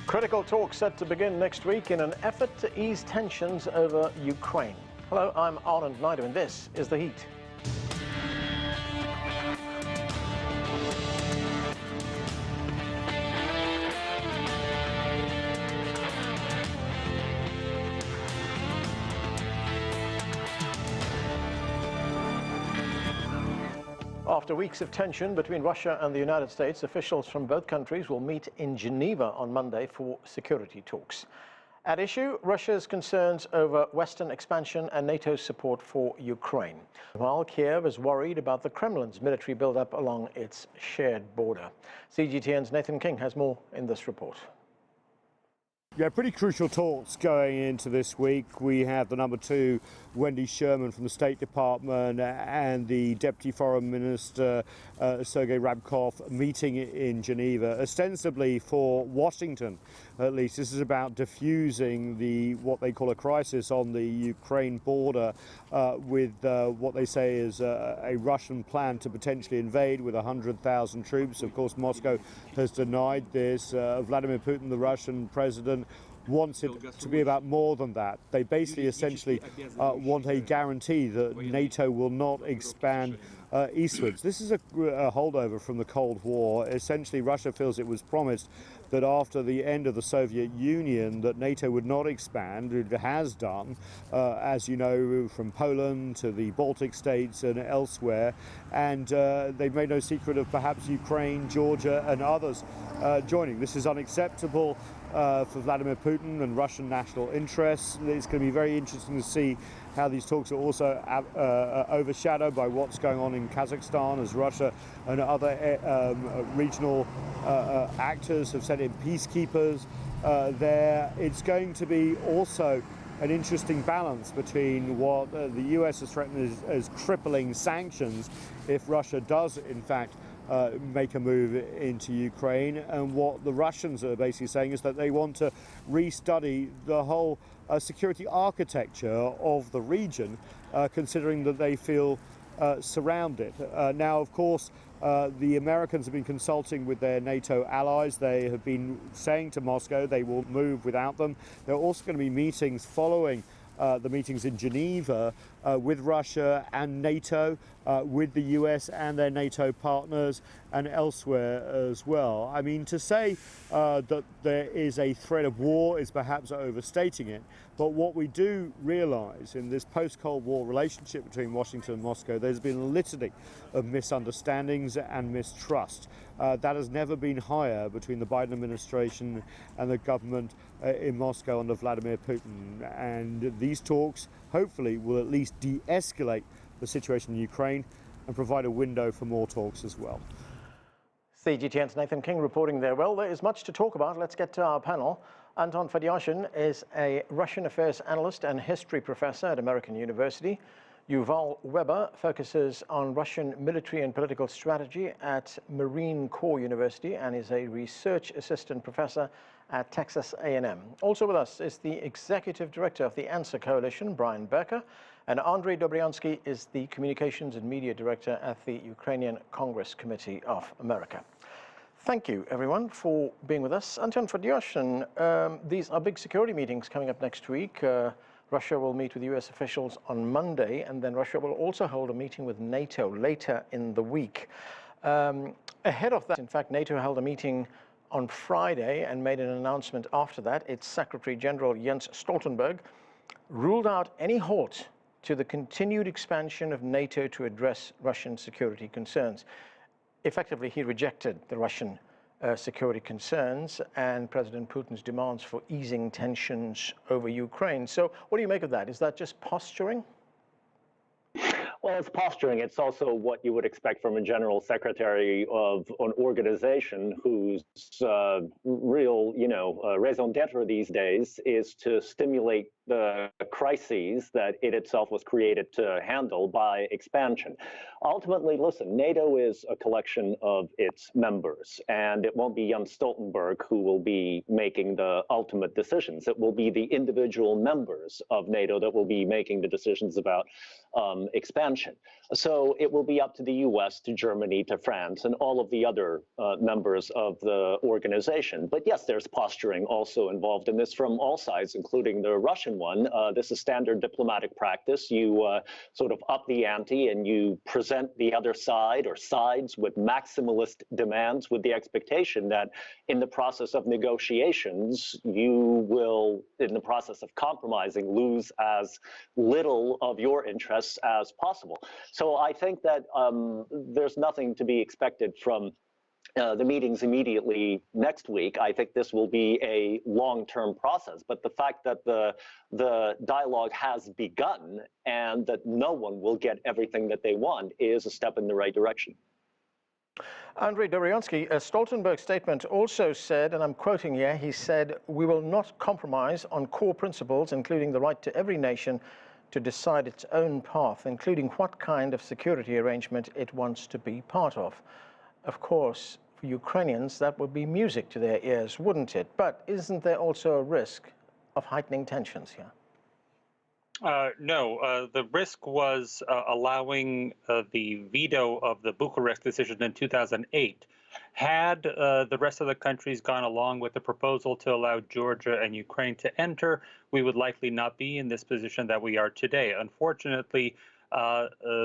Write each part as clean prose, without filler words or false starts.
Critical talks set to begin next week in an effort to ease tensions over Ukraine. Hello, I'm Anton Fedyashin, and this is The Heat. After weeks of tension between Russia and the United States, officials from both countries will meet in Geneva on Monday for security talks. At issue, Russia's concerns over Western expansion and NATO's support for Ukraine, while Kyiv is worried about the Kremlin's military buildup along its shared border. CGTN's Nathan King has more in this report. Yeah, pretty crucial talks going into this week. We have the number 2, Wendy Sherman from the State Department, and the Deputy Foreign Minister, Sergei Ryabkov, meeting in Geneva, ostensibly for Washington. At least this is about diffusing what they call a crisis on the Ukraine border with what they say is a Russian plan to potentially invade with 100,000 troops. Of course, Moscow has denied this. Vladimir Putin, the Russian president, wants it to be about more than that. They basically essentially want a guarantee that NATO will not expand eastwards. This is a holdover from the Cold War. Essentially, Russia feels it was promised that after the end of the Soviet Union that NATO would not expand. It has done, as you know, from Poland to the Baltic states and elsewhere. And they've made no secret of perhaps Ukraine, Georgia and others joining. This is unacceptable for Vladimir Putin and Russian national interests. It's going to be very interesting to see how these talks are also overshadowed by what's going on in Kazakhstan, as Russia and other regional actors have sent in peacekeepers there. It's going to be also an interesting balance between what the US has threatened as crippling sanctions if Russia does, in fact, make a move into Ukraine, and what the Russians are basically saying is that they want to restudy the whole security architecture of the region, considering that they feel surrounded. Now, of course, the Americans have been consulting with their NATO allies. They have been saying to Moscow they will move without them. There are also going to be meetings following the meetings in Geneva with Russia and NATO, with the US and their NATO partners, and elsewhere as well. I mean, to say that there is a threat of war is perhaps overstating it, but what we do realize in this post-Cold War relationship between Washington and Moscow, there's been a litany of misunderstandings and mistrust. That has never been higher between the Biden administration and the government in Moscow under Vladimir Putin. And these talks, hopefully, will at least de-escalate the situation in Ukraine and provide a window for more talks as well. CGTN's Nathan King reporting there. Well, there is much to talk about. Let's get to our panel. Anton Fedyashin is a Russian affairs analyst and history professor at American University. Yuval Weber focuses on Russian military and political strategy at Marine Corps University and is a research assistant professor at Texas A&M. Also with us is the executive director of the Answer Coalition, Becker, and Andrij Dobriansky is the communications and media director at the Ukrainian Congress Committee of America. Thank you, everyone, for being with us. Anton Fedyashin, these are big security meetings coming up next week. Russia will meet with US officials on Monday, and then Russia will also hold a meeting with NATO later in the week. Ahead of that, in fact, NATO held a meeting on Friday and made an announcement after that. Its Secretary General Jens Stoltenberg ruled out any halt to the continued expansion of NATO to address Russian security concerns. Effectively, he rejected the Russian security concerns and President Putin's demands for easing tensions over Ukraine. So what do you make of that? Is that just posturing? Well, it's posturing. It's also what you would expect from a general secretary of an organization whose real, raison d'etre these days is to stimulate the crises that it itself was created to handle by expansion. Ultimately, listen, NATO is a collection of its members, and it won't be Jens Stoltenberg who will be making the ultimate decisions. It will be the individual members of NATO that will be making the decisions about expansion. So it will be up to the US, to Germany, to France, and all of the other members of the organization. But yes, there's posturing also involved in this from all sides, including the Russian one. This is standard diplomatic practice. You sort of up the ante and you present the other side or sides with maximalist demands with the expectation that in the process of negotiations, you will, in the process of compromising, lose as little of your interests as possible. So I think that there's nothing to be expected from the meetings immediately next week. I think this will be a long-term process. But the fact that the dialogue has begun and that no one will get everything that they want is a step in the right direction. Andrij Dobriansky, Stoltenberg's statement also said, and I'm quoting here, he said, "We will not compromise on core principles, including the right to every nation to decide its own path, including what kind of security arrangement it wants to be part of." Of course, for Ukrainians, that would be music to their ears, wouldn't it? But isn't there also a risk of heightening tensions here? No, the risk was allowing the veto of the Bucharest decision in 2008. Had the rest of the countries gone along with the proposal to allow Georgia and Ukraine to enter, we would likely not be in this position that we are today. Unfortunately,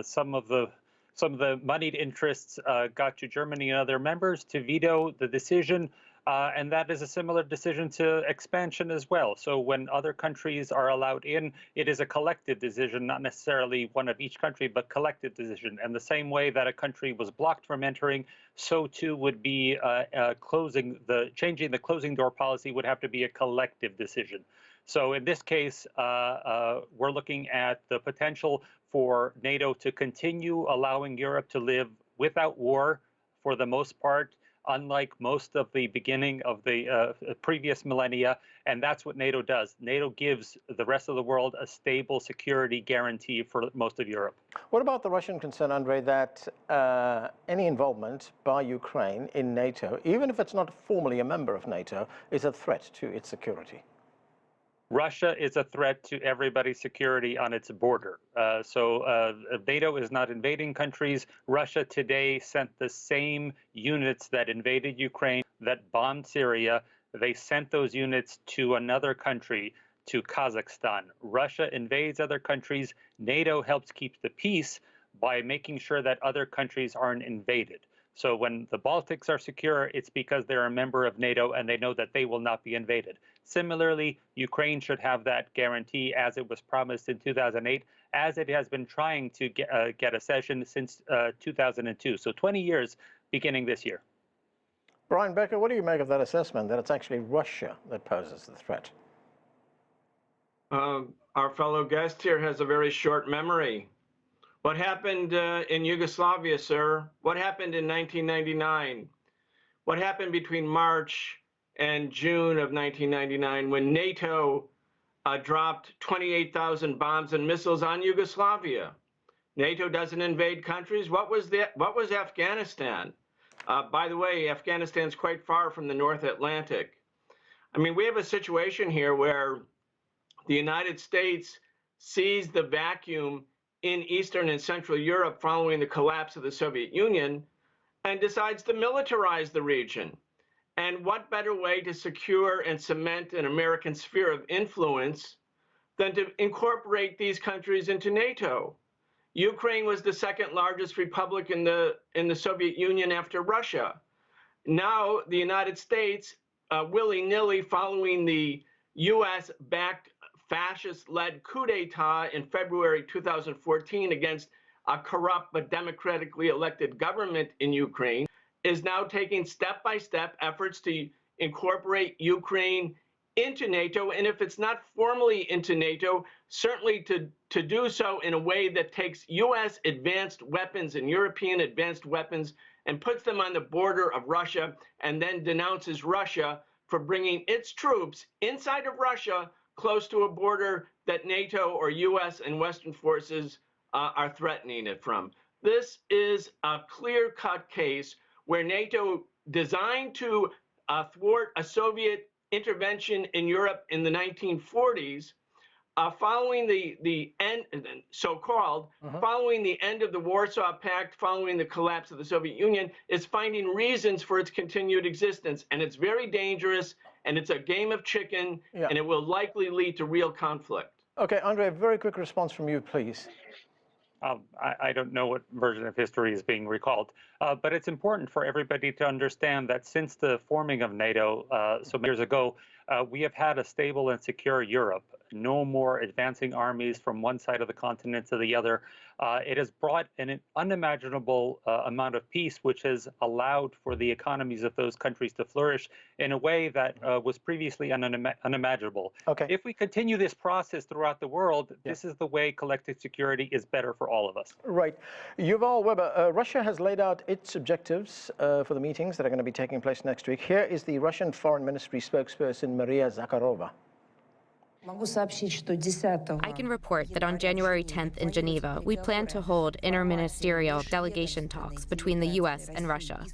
some of the moneyed interests got to Germany and other members to veto the decision. And that is a similar decision to expansion as well. So when other countries are allowed in, it is a collective decision, not necessarily one of each country, but collective decision. And the same way that a country was blocked from entering, so too would be changing the closing door policy would have to be a collective decision. So in this case, we're looking at the potential for NATO to continue allowing Europe to live without war for the most part, unlike most of the beginning of the previous millennia. And that's what NATO does. NATO gives the rest of the world a stable security guarantee for most of Europe. What about the Russian concern, Andrij, that any involvement by Ukraine in NATO, even if it's not formally a member of NATO, is a threat to its security? Russia is a threat to everybody's security on its border. So NATO is not invading countries. Russia today sent the same units that invaded Ukraine, that bombed Syria. They sent those units to another country, to Kazakhstan. Russia invades other countries. NATO helps keep the peace by making sure that other countries aren't invaded. So when the Baltics are secure, it's because they're a member of NATO and they know that they will not be invaded. Similarly, Ukraine should have that guarantee as it was promised in 2008, as it has been trying to get accession since 2002. So 20 years beginning this year. Brian Becker, what do you make of that assessment, that it's actually Russia that poses the threat? Our fellow guest here has a very short memory. What happened in Yugoslavia, sir? What happened in 1999? What happened between March and June of 1999 when NATO dropped 28,000 bombs and missiles on Yugoslavia? NATO doesn't invade countries. What was Afghanistan? By the way, Afghanistan's quite far from the North Atlantic. I mean, we have a situation here where the United States sees the vacuum in Eastern and Central Europe following the collapse of the Soviet Union and decides to militarize the region. And what better way to secure and cement an American sphere of influence than to incorporate these countries into NATO? Ukraine was the second largest republic in the Soviet Union after Russia. Now the United States, willy-nilly following the US-backed fascist-led coup d'etat in February 2014 against a corrupt but democratically elected government in Ukraine, is now taking step-by-step efforts to incorporate Ukraine into NATO, and if it's not formally into NATO, certainly to do so in a way that takes US advanced weapons and European advanced weapons and puts them on the border of Russia, and then denounces Russia for bringing its troops inside of Russia close to a border that NATO or US and Western forces are threatening it from. This is a clear-cut case where NATO designed to thwart a Soviet intervention in Europe in the 1940s, following the end, so-called, following the end of the Warsaw Pact, following the collapse of the Soviet Union, is finding reasons for its continued existence. And it's very dangerous, and it's a game of chicken, and it will likely lead to real conflict. Okay, Andrij, a very quick response from you, please. I don't know what version of history is being recalled, but it's important for everybody to understand that since the forming of NATO so many years ago, we have had a stable and secure Europe. No more advancing armies from one side of the continent to the other. It has brought an unimaginable amount of peace, which has allowed for the economies of those countries to flourish in a way that was previously unimaginable. Okay. If we continue this process throughout the world, this is the way collective security is better for all of us. Right. Yuval Weber, Russia has laid out its objectives for the meetings that are going to be taking place next week. Here is the Russian Foreign Ministry spokesperson, Maria Zakharova. I can report that on January 10th in Geneva, we plan to hold interministerial delegation talks between the U.S. and Russia.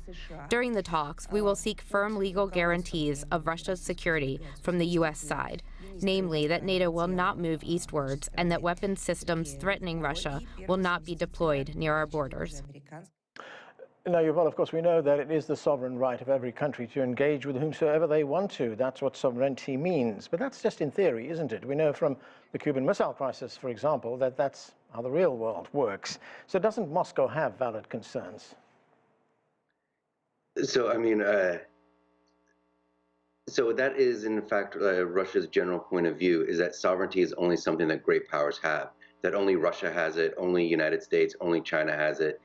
During the talks, we will seek firm legal guarantees of Russia's security from the U.S. side, namely that NATO will not move eastwards and that weapons systems threatening Russia will not be deployed near our borders. Now, Yuval, of course, we know that it is the sovereign right of every country to engage with whomsoever they want to. That's what sovereignty means. But that's just in theory, isn't it? We know from the Cuban Missile Crisis, for example, that that's how the real world works. So doesn't Moscow have valid concerns? So, I mean, so that is, in fact, Russia's general point of view, is that sovereignty is only something that great powers have, that only Russia has it, only United States, only China has it.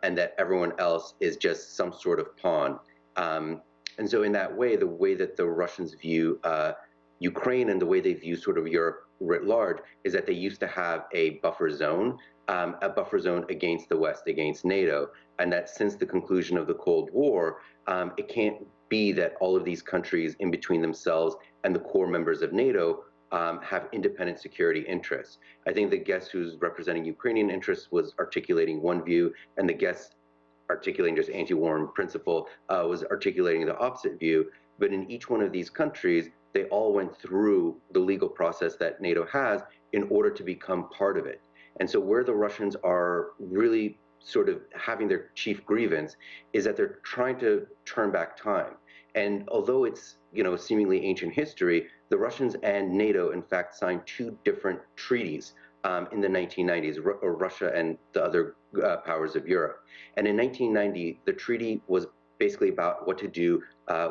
And that everyone else is just some sort of pawn. And so in that way, the way that the Russians view Ukraine and the way they view sort of Europe writ large is that they used to have a buffer zone against the West, against NATO, and that since the conclusion of the Cold War, it can't be that all of these countries in between themselves and the core members of NATO have independent security interests. I think the guest who's representing Ukrainian interests was articulating one view, and the guest articulating just anti-war principle was articulating the opposite view. But in each one of these countries, they all went through the legal process that NATO has in order to become part of it. And so where the Russians are really sort of having their chief grievance is that they're trying to turn back time. And although it's, you know, seemingly ancient history, the Russians and NATO, in fact, signed two different treaties in the 1990s, Russia and the other powers of Europe. And in 1990, the treaty was basically about what to do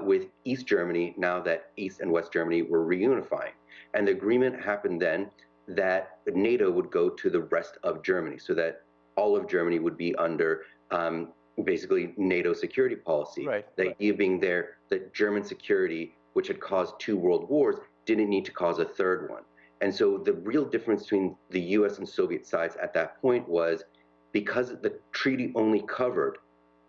with East Germany now that East and West Germany were reunifying. And the agreement happened then that NATO would go to the rest of Germany, so that all of Germany would be under basically NATO security policy. Right. The idea being there that German security, which had caused 2 world wars, didn't need to cause a third one. And so the real difference between the US and Soviet sides at that point was because the treaty only covered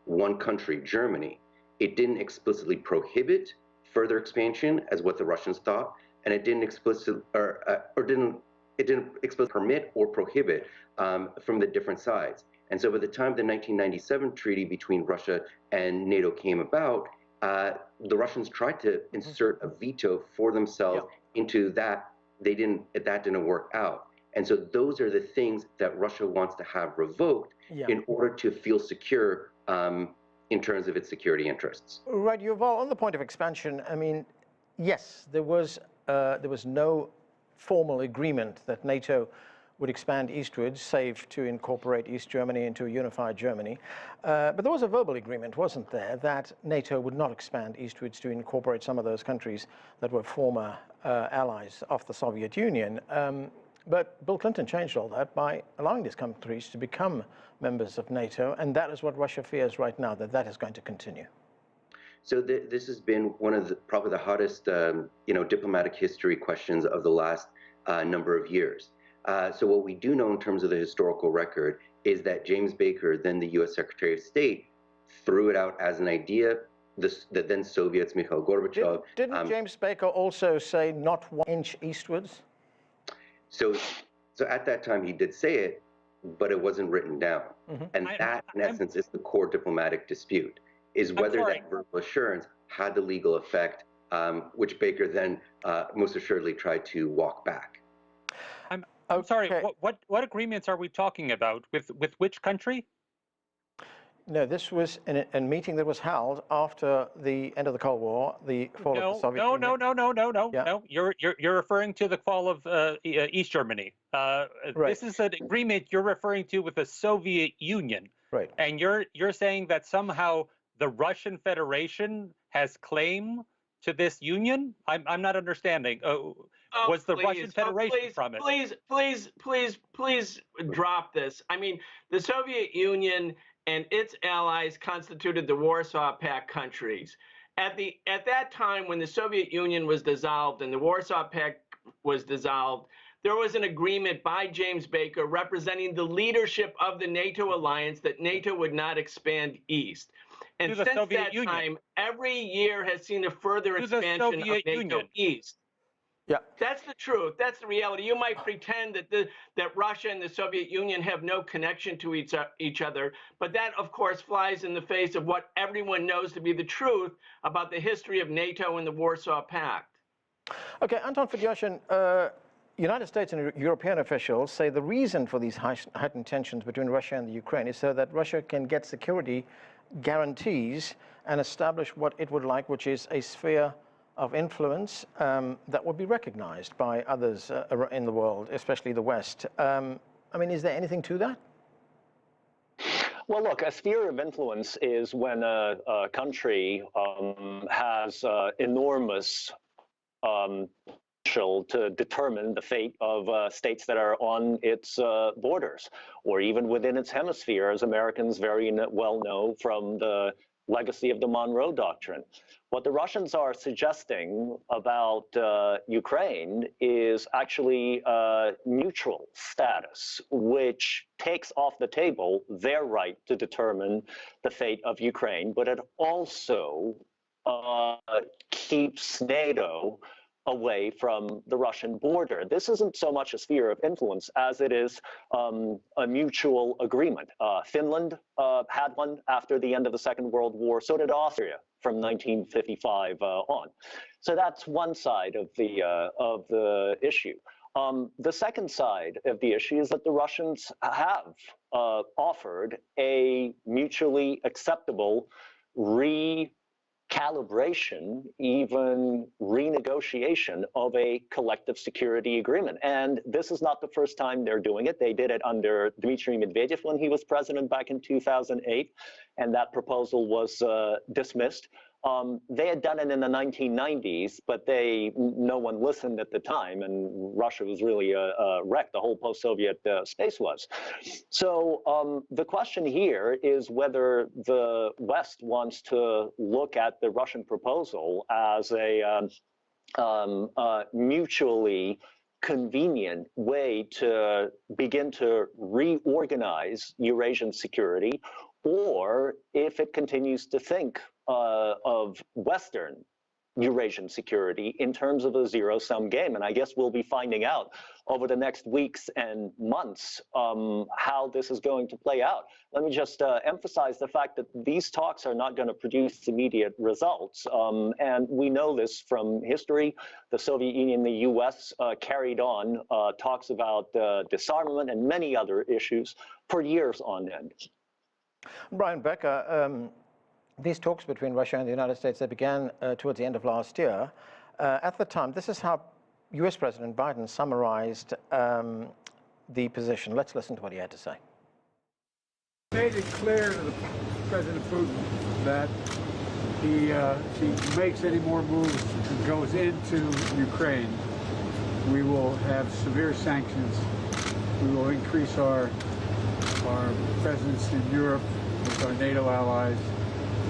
one country, Germany, it didn't explicitly prohibit further expansion as what the Russians thought, and it didn't explicitly permit or prohibit from the different sides. And so by the time the 1997 treaty between Russia and NATO came about, the Russians tried to insert a veto for themselves into that. That didn't work out. And so those are the things that Russia wants to have revoked in order to feel secure in terms of its security interests. Right, Yuval, on the point of expansion, I mean, yes, there was no formal agreement that NATO would expand eastwards, save to incorporate East Germany into a unified Germany. But there was a verbal agreement, wasn't there, that NATO would not expand eastwards to incorporate some of those countries that were former allies of the Soviet Union. But Bill Clinton changed all that by allowing these countries to become members of NATO, and that is what Russia fears right now, that is going to continue. So this has been one of probably the hottest diplomatic history questions of the last number of years. So what we do know in terms of the historical record is that James Baker, then the U.S. Secretary of State, threw it out as an idea. The then Soviets, Mikhail Gorbachev. Didn't James Baker also say not 1 inch eastwards? So at that time, he did say it, but it wasn't written down. And that, in essence, is the core diplomatic dispute, is whether that verbal assurance had the legal effect, which Baker then most assuredly tried to walk back. I'm sorry, what agreements are we talking about? With which country? No, this was a meeting that was held after the end of the Cold War, the fall of the Soviet Union. No. You're referring to the fall of East Germany. Right. This is an agreement you're referring to with the Soviet Union. Right. And you're saying that somehow the Russian Federation has claim to this union? I'm not understanding. Was the Russian Federation from it? Please drop this. I mean, the Soviet Union and its allies constituted the Warsaw Pact countries. At that time, when the Soviet Union was dissolved and the Warsaw Pact was dissolved, there was an agreement by James Baker representing the leadership of the NATO alliance that NATO would not expand east. And since that time, every year has seen a further expansion of NATO east. Yeah, that's the truth. That's the reality. You might pretend that Russia and the Soviet Union have no connection to each other, but that, of course, flies in the face of what everyone knows to be the truth about the history of NATO and the Warsaw Pact. Okay, Anton Fedyashin, United States and European officials say the reason for these heightened tensions between Russia and the Ukraine is so that Russia can get security guarantees and establish what it would like, which is a sphere of influence that would be recognized by others in the world, especially the West. I mean, is there anything to that? Well, look, a sphere of influence is when a country has enormous potential to determine the fate of states that are on its borders, or even within its hemisphere, as Americans very well know from the legacy of the Monroe Doctrine. What the Russians are suggesting about Ukraine is actually neutral status, which takes off the table their right to determine the fate of Ukraine, but it also keeps NATO away from the Russian border. This isn't so much a sphere of influence as it is a mutual agreement. Finland had one after the end of the Second World War. So did Austria from 1955 on. So that's one side of the issue. The second side of the issue is that the Russians have offered a mutually acceptable recalibration, even renegotiation of a collective security agreement. And this is not the first time they're doing it. They did it under Dmitry Medvedev when he was president back in 2008, and that proposal was dismissed. They had done it in the 1990s, but no one listened at the time, and Russia was really a wreck. The whole post-Soviet space was. So the question here is whether the West wants to look at the Russian proposal as a mutually convenient way to begin to reorganize Eurasian security, or if it continues to think of Western Eurasian security in terms of a zero-sum game. And I guess we'll be finding out over the next weeks and months how this is going to play out. Let me just emphasize the fact that these talks are not going to produce immediate results. And we know this from history. The Soviet Union and the US carried on talks about disarmament and many other issues for years on end. Brian Becker, these talks between Russia and the United States, they began towards the end of last year. At the time, this is how US President Biden summarized the position. Let's listen to what he had to say. Made it clear to President Putin that if he makes any more moves and goes into Ukraine, we will have severe sanctions. We will increase our presence in Europe with our NATO allies,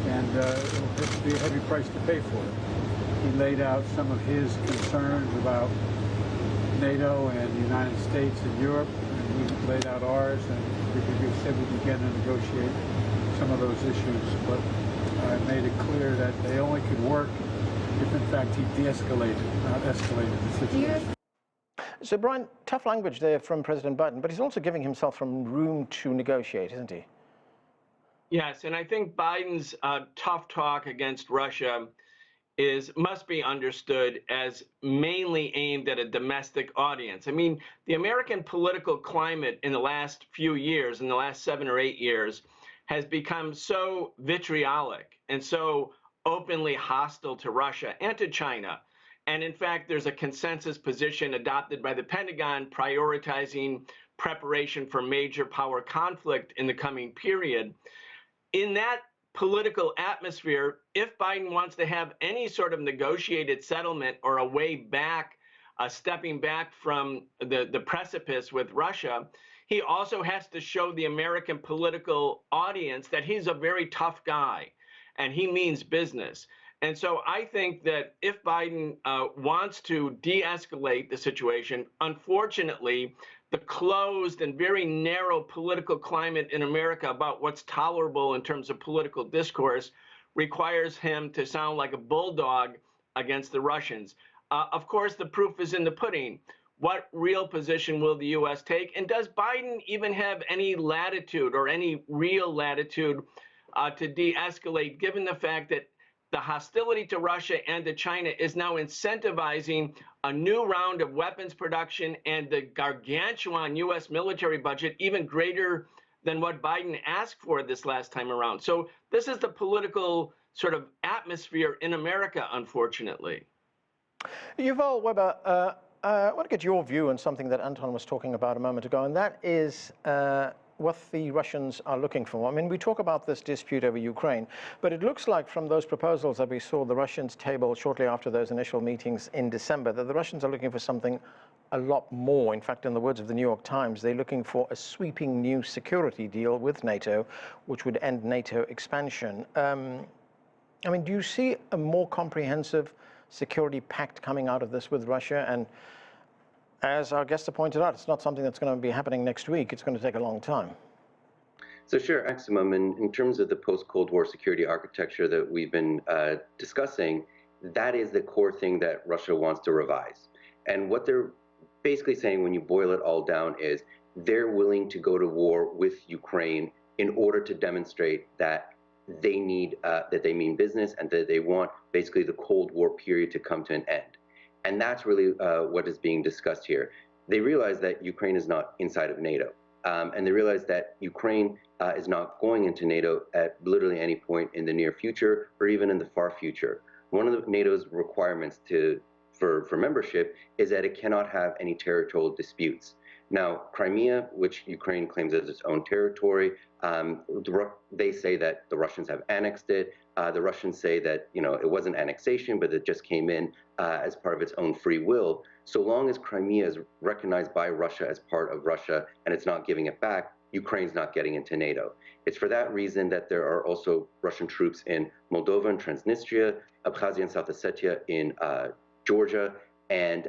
and it will be a heavy price to pay for it. He laid out some of his concerns about NATO and the United States and Europe, and we laid out ours, and we said we began to negotiate some of those issues, but I made it clear that they only could work if, in fact, he de-escalated, not escalated the situation. So, Brian, tough language there from President Biden, but he's also giving himself some room to negotiate, isn't he? Yes, and I think Biden's tough talk against Russia must be understood as mainly aimed at a domestic audience. I mean, the American political climate in the last few years, in the last 7 or 8 years, has become so vitriolic and so openly hostile to Russia and to China. And in fact, there's a consensus position adopted by the Pentagon prioritizing preparation for major power conflict in the coming period. In that political atmosphere, if Biden wants to have any sort of negotiated settlement or a way back, stepping back from the precipice with Russia, he also has to show the American political audience that he's a very tough guy and he means business. And so I think that if Biden wants to de-escalate the situation, unfortunately, the closed and very narrow political climate in America about what's tolerable in terms of political discourse requires him to sound like a bulldog against the Russians. Of course, the proof is in the pudding. What real position will the U.S. take? And does Biden even have any latitude or any real latitude to de-escalate, given the fact that the hostility to Russia and to China is now incentivizing a new round of weapons production and the gargantuan U.S. military budget, even greater than what Biden asked for this last time around. So this is the political sort of atmosphere in America, unfortunately. Yuval Weber, I want to get your view on something that Anton was talking about a moment ago, and that is what the Russians are looking for. I mean, we talk about this dispute over Ukraine, but it looks like from those proposals that we saw the Russians table shortly after those initial meetings in December, that the Russians are looking for something a lot more. In fact, in the words of the New York Times, they're looking for a sweeping new security deal with NATO, which would end NATO expansion. I mean, do you see a more comprehensive security pact coming out of this with Russia? And as our guest pointed out, it's not something that's going to be happening next week. It's going to take a long time. So sure, Maximum, in terms of the post-Cold War security architecture that we've been discussing, that is the core thing that Russia wants to revise. And what they're basically saying when you boil it all down is they're willing to go to war with Ukraine in order to demonstrate that they need, that they mean business and that they want basically the Cold War period to come to an end. And that's really what is being discussed here. They realize that Ukraine is not inside of NATO. And they realize that Ukraine is not going into NATO at literally any point in the near future or even in the far future. One of NATO's requirements for membership is that it cannot have any territorial disputes. Now, Crimea, which Ukraine claims as its own territory, they say that the Russians have annexed it. The Russians say that, you know, it wasn't annexation, but it just came in as part of its own free will. So long as Crimea is recognized by Russia as part of Russia and it's not giving it back, Ukraine's not getting into NATO. It's for that reason that there are also Russian troops in Moldova and Transnistria, Abkhazia and South Ossetia in Georgia, and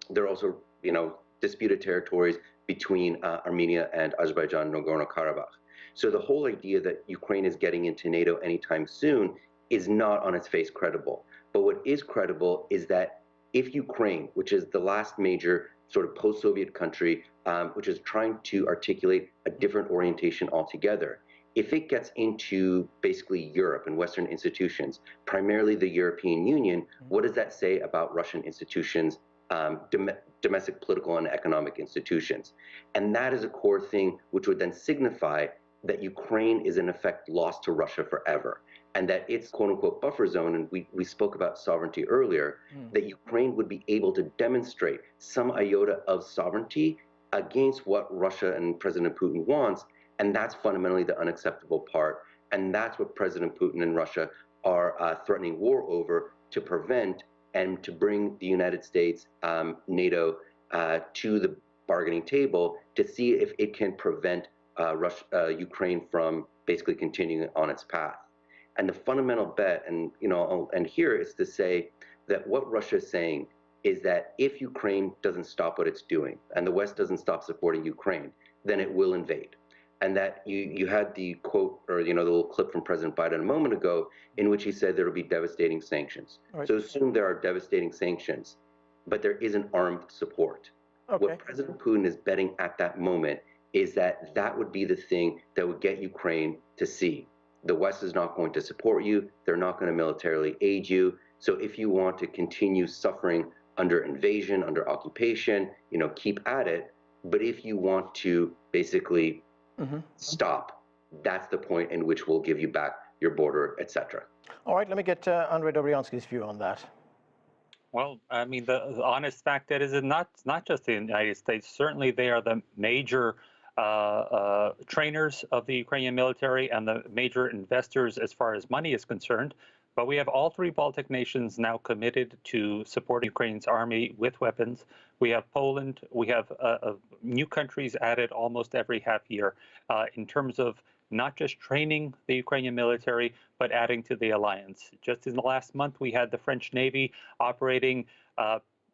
there are also, you know, disputed territories between Armenia and Azerbaijan, Nagorno-Karabakh. So the whole idea that Ukraine is getting into NATO anytime soon is not on its face credible. But what is credible is that if Ukraine, which is the last major sort of post-Soviet country, which is trying to articulate a different orientation altogether, if it gets into basically Europe and Western institutions, primarily the European Union, what does that say about Russian institutions, domestic political and economic institutions? And that is a core thing which would then signify that Ukraine is in effect lost to Russia forever, and that its quote-unquote buffer zone, and we spoke about sovereignty earlier, that Ukraine would be able to demonstrate some iota of sovereignty against what Russia and President Putin wants, and that's fundamentally the unacceptable part, and that's what President Putin and Russia are threatening war over to prevent and to bring the United States, NATO, to the bargaining table to see if it can prevent Ukraine from basically continuing on its path. And the fundamental bet, and you know, I'll end here, is to say that what Russia is saying is that if Ukraine doesn't stop what it's doing and the West doesn't stop supporting Ukraine, then it will invade. And that you had the quote, or you know, the little clip from President Biden a moment ago, in which he said there will be devastating sanctions. Right. So assume there are devastating sanctions, but there isn't armed support. Okay. What President Putin is betting at that moment is that that would be the thing that would get Ukraine to see the West is not going to support you. They're not going to militarily aid you. So if you want to continue suffering under invasion, under occupation, keep at it. But if you want to basically stop, that's the point in which we'll give you back your border, etc. All right, let me get Andrij Dobriansky's view on that. Well, I mean, the honest fact that is it's not just the United States. Certainly, they are the major trainers of the Ukrainian military and the major investors as far as money is concerned. But we have all three Baltic nations now committed to supporting Ukraine's army with weapons. We have Poland. We have new countries added almost every half year in terms of not just training the Ukrainian military, but adding to the alliance. Just in the last month, we had the French Navy operating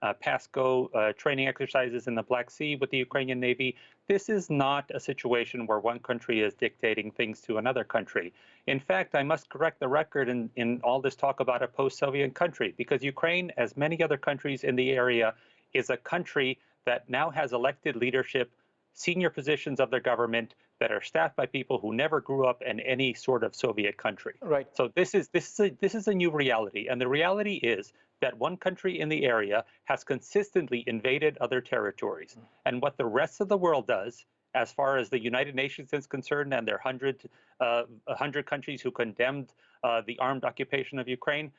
PASCO training exercises in the Black Sea with the Ukrainian Navy. This is not a situation where one country is dictating things to another country. In fact, I must correct the record in all this talk about a post-Soviet country, because Ukraine, as many other countries in the area, is a country that now has elected leadership, senior positions of their government that are staffed by people who never grew up in any sort of Soviet country. Right. So this is a new reality, and the reality is that one country in the area has consistently invaded other territories. And what the rest of the world does, as far as the United Nations is concerned, and their 100 countries who condemned the armed occupation of Ukraine,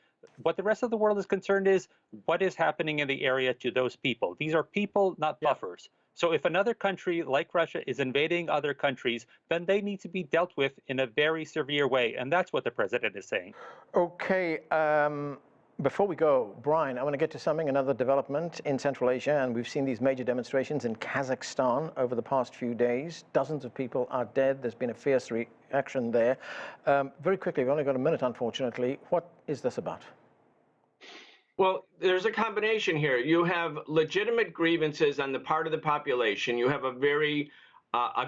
what the rest of the world is concerned is what is happening in the area to those people. These are people, not buffers. So if another country like Russia is invading other countries, then they need to be dealt with in a very severe way. And that's what the president is saying. Okay. Before we go, Brian, I want to get to another development in Central Asia, and we've seen these major demonstrations in Kazakhstan over the past few days. Dozens of people are dead. There's been a fierce reaction there. Very quickly, we've only got a minute, unfortunately. What is this about? Well, there's a combination here. You have legitimate grievances on the part of the population. You have a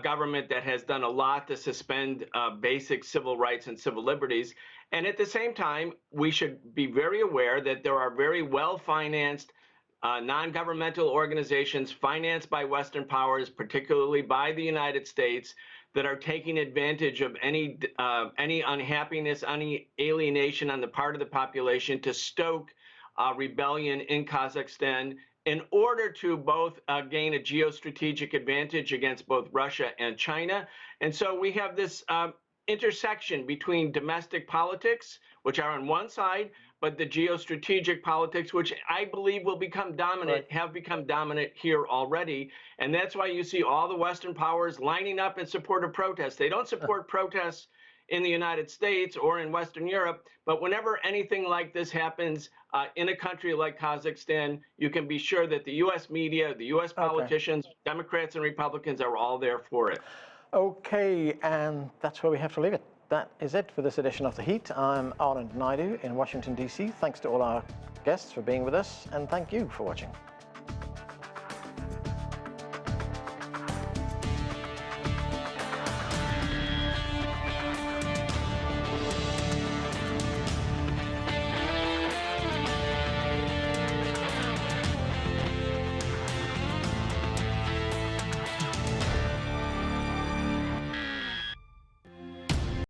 government that has done a lot to suspend basic civil rights and civil liberties. And at the same time, we should be very aware that there are very well-financed non-governmental organizations financed by Western powers, particularly by the United States, that are taking advantage of any unhappiness, any alienation on the part of the population to stoke rebellion in Kazakhstan in order to both gain a geostrategic advantage against both Russia and China. And so we have this intersection between domestic politics, which are on one side, but the geostrategic politics, which I believe will become dominant, have become dominant here already. And that's why you see all the Western powers lining up in support of protests. They don't support protests in the United States or in Western Europe, but whenever anything like this happens in a country like Kazakhstan, you can be sure that the U.S. media, the U.S. politicians, Democrats and Republicans are all there for it. Okay, and that's where we have to leave it. That is it for this edition of The Heat. I'm Anand Naidu in Washington, D.C. Thanks to all our guests for being with us, and thank you for watching.